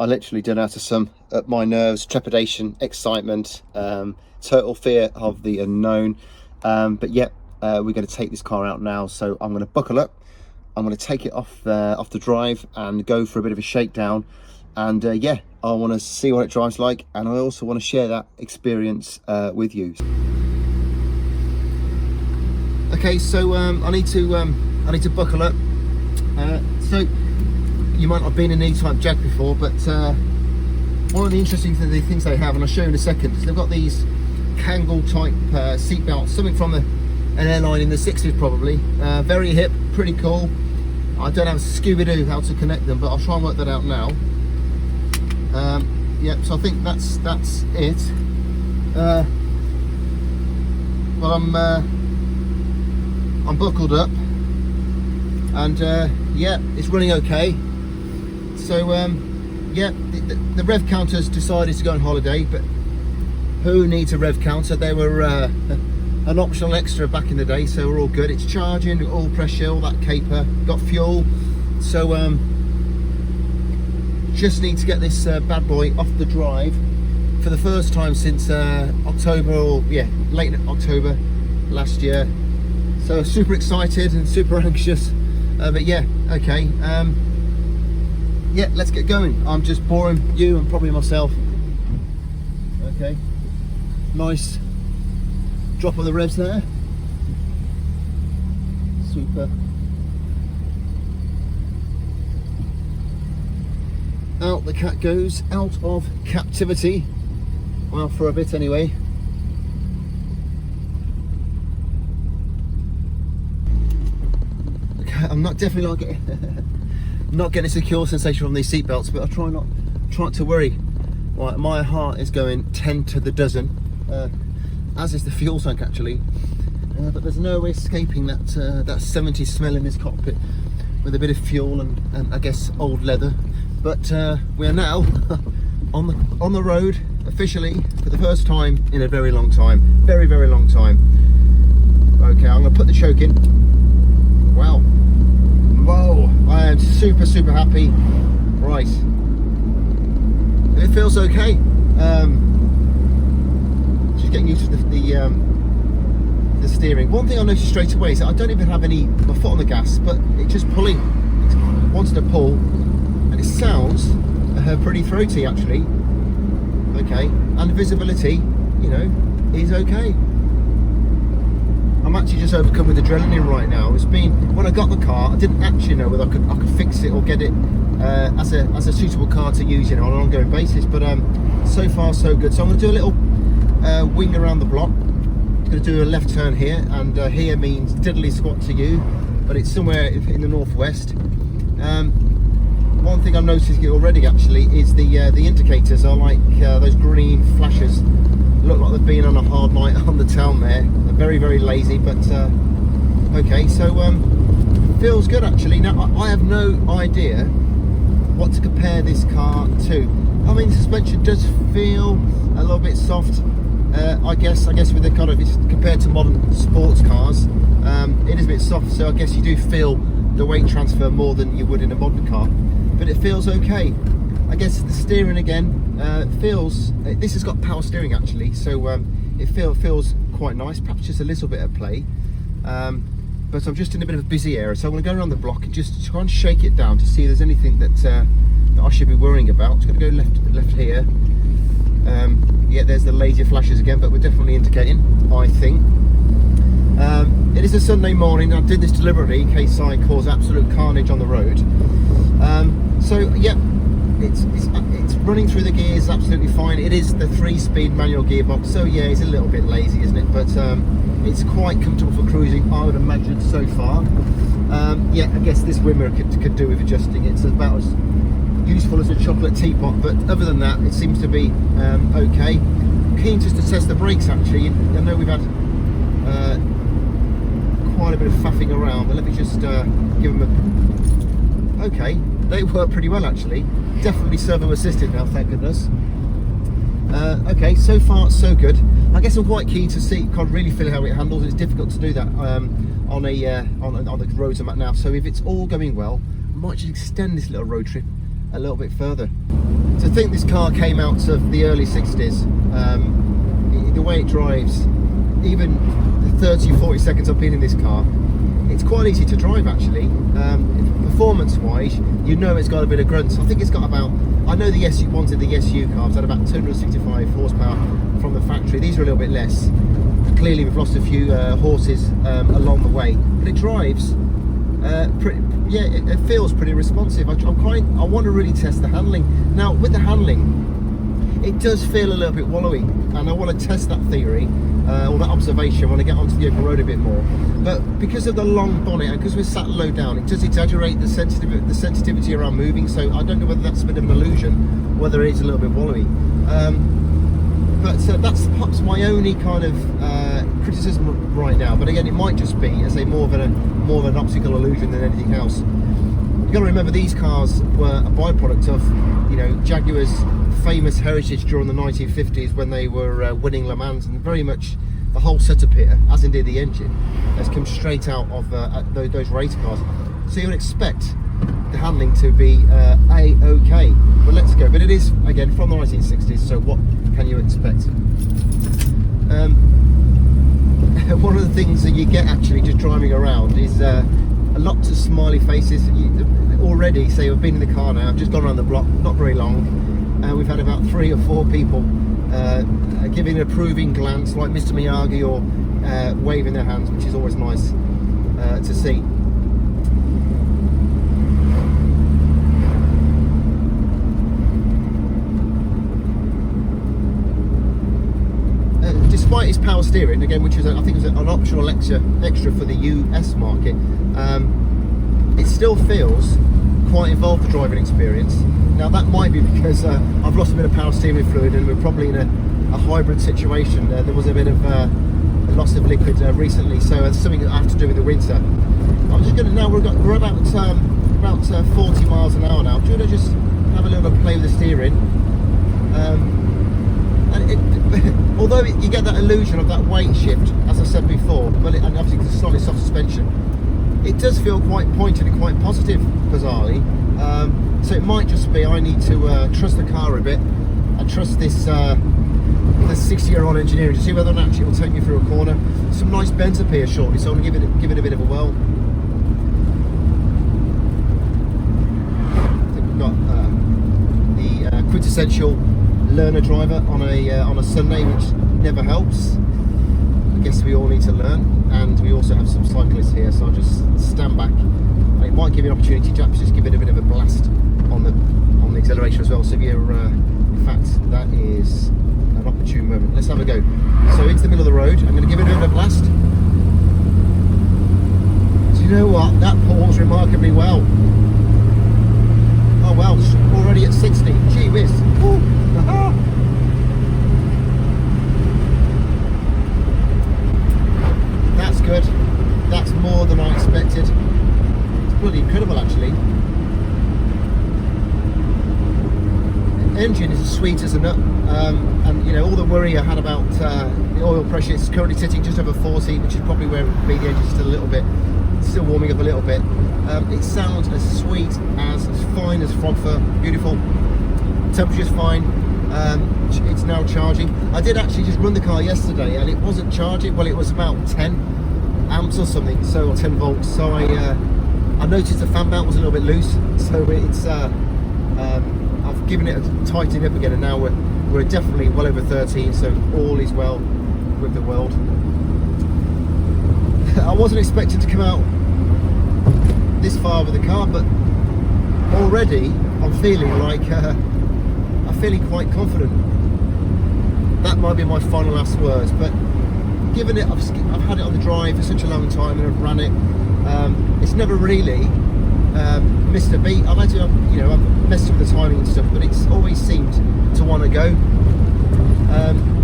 I literally done out of some up my nerves, trepidation, excitement, total fear of the unknown. But yeah, we're going to take this car out now. So I'm going to buckle up. I'm going to take it off the drive and go for a bit of a shakedown. And yeah, I want to see what it drives like, and I also want to share that experience with you. Okay, so I need to buckle up. So you might not have been in an E-Type Jag before, but one of the interesting things they have, and I'll show you in a second, is they've got these Kangol type seat belts, something from an airline in the 60s probably. Very hip, pretty cool. I don't have a Scooby-Doo how to connect them, but I'll try and work that out now. Yeah, so I think that's it. Well, I'm buckled up, and yeah, it's running okay. So yeah, the rev counter's decided to go on holiday, but who needs a rev counter? They were an optional extra back in the day, so we're all good. It's charging, all pressure, all that caper, got fuel. So just need to get this bad boy off the drive for the first time since October, or yeah, late October last year. So super excited and super anxious, but yeah, okay. Yeah, let's get going. I'm just boring you and probably myself. Okay, nice drop of the revs there. Super. Out the cat goes, out of captivity. Well, for a bit anyway. Okay, I'm not not getting a secure sensation from these seat belts, but I try not to worry. Right, my heart is going 10 to the dozen, as is the fuel tank actually. But there's no escaping that 70s smell in this cockpit with a bit of fuel and I guess old leather. But we are now on the road officially for the first time in a very long time, very long time. Okay, I'm going to put the choke in. Wow, whoa! I am super happy. Right, it feels okay. Just getting used to the steering. One thing I noticed straight away is that I don't even have my foot on the gas, but it's just pulling. It wants to pull. And it sounds pretty throaty actually. Okay, and the visibility, you know, is okay. I'm actually just overcome with adrenaline right now. It's been, when I got the car, I didn't actually know whether I could fix it or get it as a suitable car to use, you know, on an ongoing basis. But so far so good. So I'm going to do a little wing around the block. I'm going to do a left turn here, and here means diddly squat to you, but it's somewhere in the northwest. One thing I'm noticing already actually is the indicators are like those green flashes. Look like they've been on a hard night on the town there. They're very lazy, but okay. So feels good actually. Now I have no idea what to compare this car to. I mean, the suspension does feel a little bit soft. I guess with the kind of, it's compared to modern sports cars, it is a bit soft. So I guess you do feel the weight transfer more than you would in a modern car. But it feels okay. I guess the steering again feels, this has got power steering actually, so it feels quite nice, perhaps just a little bit of play. But I'm just in a bit of a busy area, so I'm going to go around the block and just try and shake it down to see if there's anything that I should be worrying about. It's going to go left here. Yeah, there's the laser flashes again, but we're definitely indicating, I think. It is a Sunday morning. I did this deliberately in case I cause absolute carnage on the road. So yeah, it's running through the gears absolutely fine. It is the 3-speed manual gearbox, so yeah, it's a little bit lazy, isn't it? But it's quite comfortable for cruising, I would imagine, so far. Yeah, I guess this Wimmer could do with adjusting. It's about as useful as a chocolate teapot, but other than that, it seems to be okay. Keen just to test the brakes actually. I know we've had quite a bit of faffing around, but let me just give them a... Okay, they work pretty well actually. Definitely servo assisted now, thank goodness. Okay, so far so good. I guess I'm quite keen to see, can't really feel how it handles. It's difficult to do that on the roads I'm at now. So if it's all going well, I might just extend this little road trip a little bit further. To think this car came out of the early 60s, the way it drives, even the 30-40 seconds I've been in this car, it's quite easy to drive actually. Performance wise, you know it's got a bit of grunts. I think it's got about, I know the SU wanted the SU cars at about 265 horsepower from the factory. These are a little bit less. Clearly we've lost a few horses along the way, but it drives yeah, it feels pretty responsive. I want to really test the handling. Now with the handling, it does feel a little bit wallowy, and I want to test that theory or that observation when I get onto the open road a bit more. But because of the long bonnet and because we're sat low down, it does exaggerate the sensitivity around moving. So I don't know whether that's a bit of an illusion, whether it is a little bit wallowy. But that's perhaps my only kind of criticism right now. But again, it might just be, as a more of an optical illusion than anything else. You've got to remember these cars were a byproduct of, you know, Jaguar's famous heritage during the 1950s when they were winning Le Mans, and very much the whole setup here, as indeed the engine, has come straight out of those race cars. So you'd expect the handling to be a-okay. But let's go. But it is, again, from the 1960s, so what can you expect? One of the things that you get actually just driving around is lots of smiley faces. Already, say I've been in the car now, I've just gone around the block, not very long, and we've had about 3 or 4 people giving an approving glance, like Mr. Miyagi, or waving their hands, which is always nice to see. Despite its power steering, again, which was I think was an optional extra for the US market, it still feels quite involved, the driving experience. Now that might be because I've lost a bit of power steering fluid, and we're probably in a hybrid situation. There was a bit of loss of liquid recently, so it's something that I have to do with the winter. I'm just going to, now we're about 40 miles an hour now. I'm going to just have a little play with the steering. And although you get that illusion of that weight shift, as I said before, and obviously it's a slightly soft suspension, it does feel quite pointed and quite positive, bizarrely. So it might just be I need to trust the car a bit and trust this 60-year-old engineering to see whether or not actually it will take me through a corner. Some nice bends up here shortly, so I'm going to give it a bit of a whirl. I think we've got the quintessential learner driver on a Sunday, which never helps. I guess we all need to learn, and we also have some cyclists here, so I'll just stand back. And it might give you an opportunity to just give it a bit of a blast on the accelerator as well. So if you're, in fact, that is an opportune moment. Let's have a go. So into the middle of the road, I'm going to give it a bit of a blast. Do you know what? That pulls remarkably well. Oh well, already at 60. Gee whiz. Ooh. That's good. That's more than I expected. It's bloody incredible, actually. The engine is as sweet as a nut, and you know, all the worry I had about the oil pressure, it's currently sitting just over 40, which is probably where it would be. The engine's still a little bit, still warming up a little bit. It sounds as sweet, as fine as frog fur. Beautiful. Temperature's fine. It's now charging. I did actually just run the car yesterday, and it wasn't charging. Well, it was about 10 amps or something, or 10 volts. So I noticed the fan belt was a little bit loose. So it's I've given it a tightening up again, and now we're definitely well over 13. So all is well with the world. I wasn't expecting to come out this far with the car, but already I'm feeling like I'm feeling quite confident. That might be my final last words, but given it, I've had it on the drive for such a long time, and I've ran it. It's never really missed a beat. I've had to, you know, I've messed up the timing and stuff, but it's always seemed to want to go.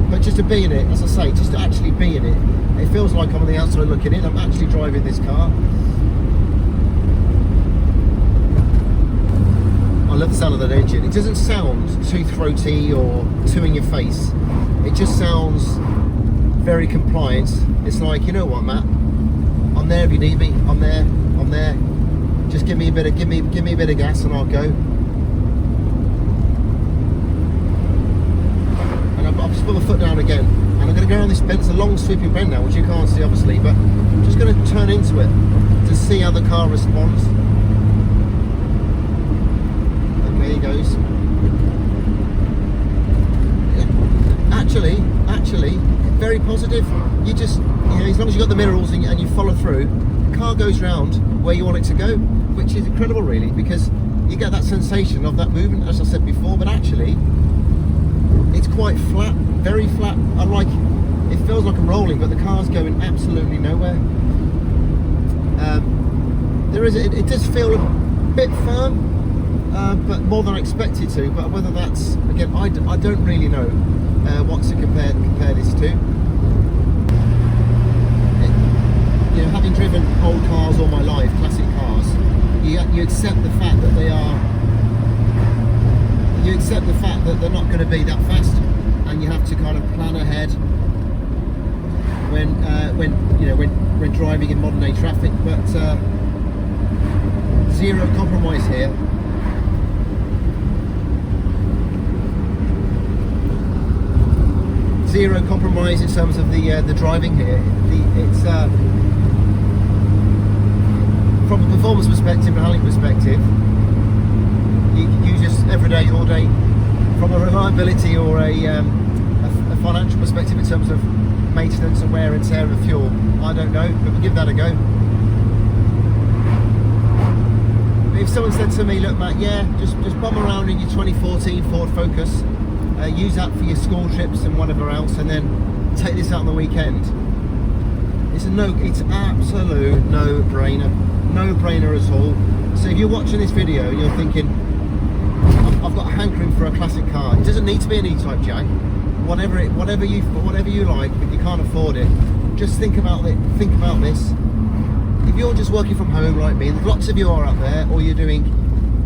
But just to be in it, as I say, just to actually be in it, it feels like I'm on the outside looking in. I'm actually driving this car. I love the sound of that engine. It doesn't sound too throaty or too in your face. It just sounds very compliant. It's like, you know what, Matt, I'm there if you need me. I'm there. Just give me a bit of gas and I'll go. down again, and I'm going to go around this bend. It's a long sweeping bend now, which you can't see obviously, but I'm just going to turn into it to see how the car responds. Okay, he goes. Actually, very positive. You just, as long as you got the minerals and you follow through, the car goes round where you want it to go, which is incredible really, because you get that sensation of that movement, as I said before, but actually it's quite flat, very flat. It feels like I'm rolling, but the car's going absolutely nowhere. It does feel a bit firm, but more than I expected to. But whether that's, again, I don't really know what to compare this to. Having driven old cars all my life, classic cars, you accept the fact that they are. You accept the fact that they're not going to be that fast, and you have to kind of plan ahead when driving in modern day traffic. But zero compromise here. Zero compromise in terms of the driving here. It's from a performance perspective and handling perspective, you just every day, all day. From a reliability or a financial perspective in terms of maintenance and wear and tear of fuel, I don't know, but we'll give that a go. But if someone said to me, look Matt, just bomb around in your 2014 Ford Focus, use that for your school trips and whatever else, and then take this out on the weekend, it's absolute no-brainer at all. So if you're watching this video and you're thinking, I've got a hankering for a classic car, it doesn't need to be an E-Type Jag, whatever you like, if you can't afford it, just think about this. If you're just working from home like me, and lots of you are out there, or you're doing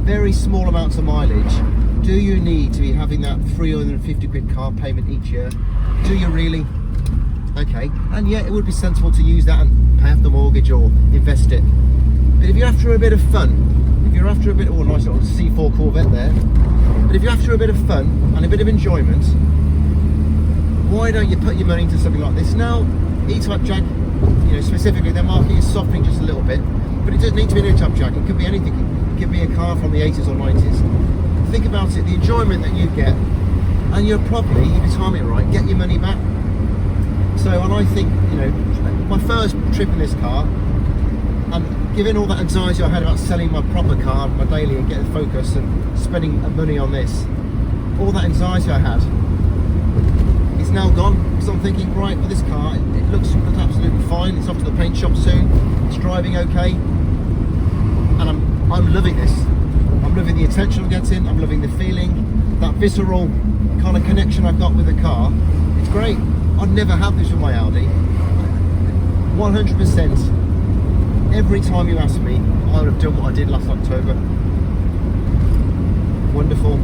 very small amounts of mileage, do you need to be having that 350 quid car payment each year? Do you really? Okay, and yeah, it would be sensible to use that and pay off the mortgage or invest it. But if you're after a bit of fun, if you're after a bit, oh, nice little C4 Corvette there. But if you're after a bit of fun and a bit of enjoyment, why don't you put your money into something like this? Now, E-Type Jag, specifically, their market is softening just a little bit, but it doesn't need to be an E-Type Jag. It could be anything. It could be a car from the 80s or 90s. Think about it, the enjoyment that you get, and you'll probably, if you time it right, get your money back. So, and I think, my first trip in this car, and given all that anxiety I had about selling my proper car, my daily, and getting Focus and spending money on this, all that anxiety I had is now gone. Because I'm thinking, right, well, this car, it looks absolutely fine. It's off to the paint shop soon. It's driving okay, and I'm loving this. I'm loving the attention I'm getting. I'm loving the feeling, that visceral kind of connection I've got with the car. It's great. I'd never have this with my Audi. 100%. Every time you ask me, I would have done what I did last October. Wonderful.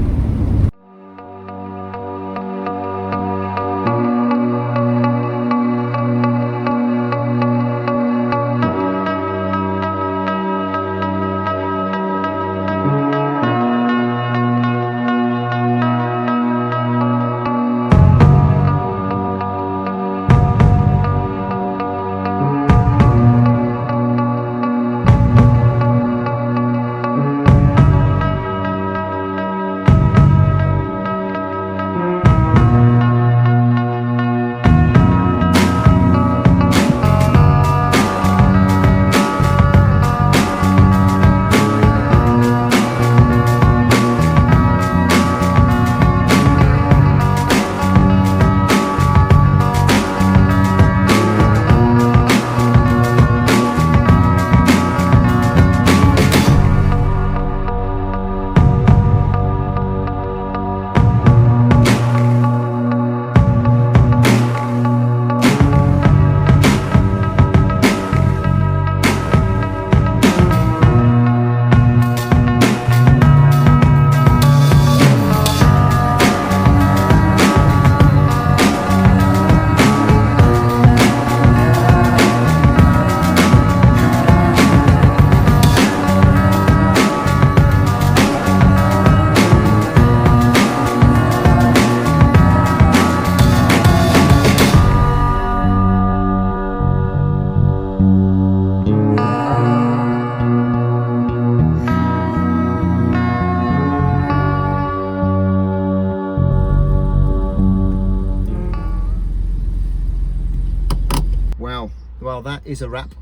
well, that is a wrap.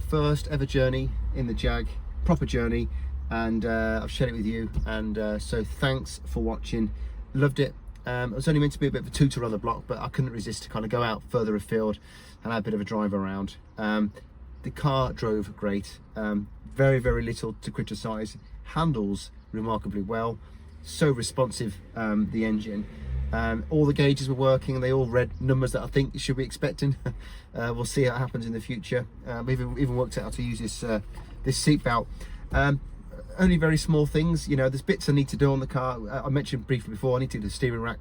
First ever journey in the Jag, proper journey, and I've shared it with you, and so thanks for watching. Loved it. It was only meant to be a bit of a tooter on the block, but I couldn't resist to kind of go out further afield and have a bit of a drive around. The car drove great, very, very little to criticise, handles remarkably well, so responsive, the engine. All the gauges were working and they all read numbers that I think you should be expecting. We'll see how it happens in the future. We've even worked out how to use this seat belt. Only very small things, you know, there's bits I need to do on the car. I mentioned briefly before, I need to do the steering rack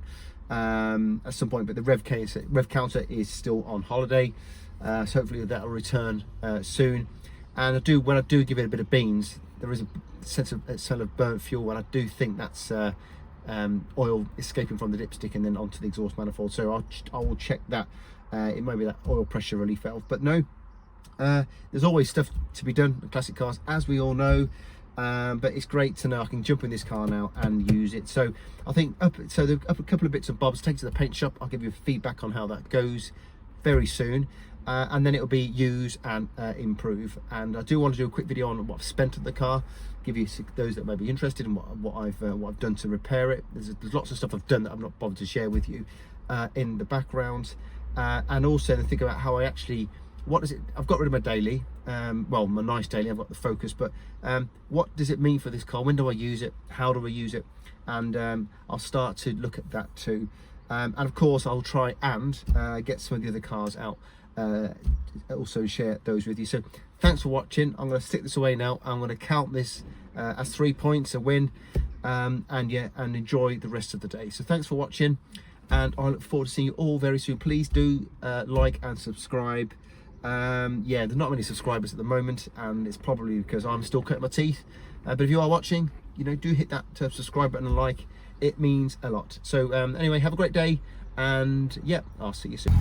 at some point, but the rev counter is still on holiday, so hopefully that'll return soon. And when I do give it a bit of beans, there is a sense of burnt fuel, and I do think that's oil escaping from the dipstick and then onto the exhaust manifold. So I will check that. It may be that oil pressure relief valve, but no, there's always stuff to be done in classic cars, as we all know. But it's great to know I can jump in this car now and use it. So I think up a couple of bits and bobs, take to the paint shop. I'll give you feedback on how that goes very soon, and then it'll be use and improve. And I do want to do a quick video on what I've spent on the car, give you those that may be interested in what I've done to repair it. There's lots of stuff I've done that I've not bothered to share with you in the background, and also to think about how I actually, what does it, I've got rid of my daily, well, my nice daily, I've got the Focus, but what does it mean for this car? When do I use it? How do I use it? And I'll start to look at that too. And of course, I'll try and get some of the other cars out, also share those with you. So thanks for watching. I'm going to stick this away now. I'm going to count this as 3 points, a win, and enjoy the rest of the day. So thanks for watching, and I look forward to seeing you all very soon. Please do like and subscribe. Yeah, there's not many subscribers at the moment, and it's probably because I'm still cutting my teeth, but if you are watching, you know, do hit that subscribe button and like. It means a lot. So anyway, have a great day, and yeah, I'll see you soon.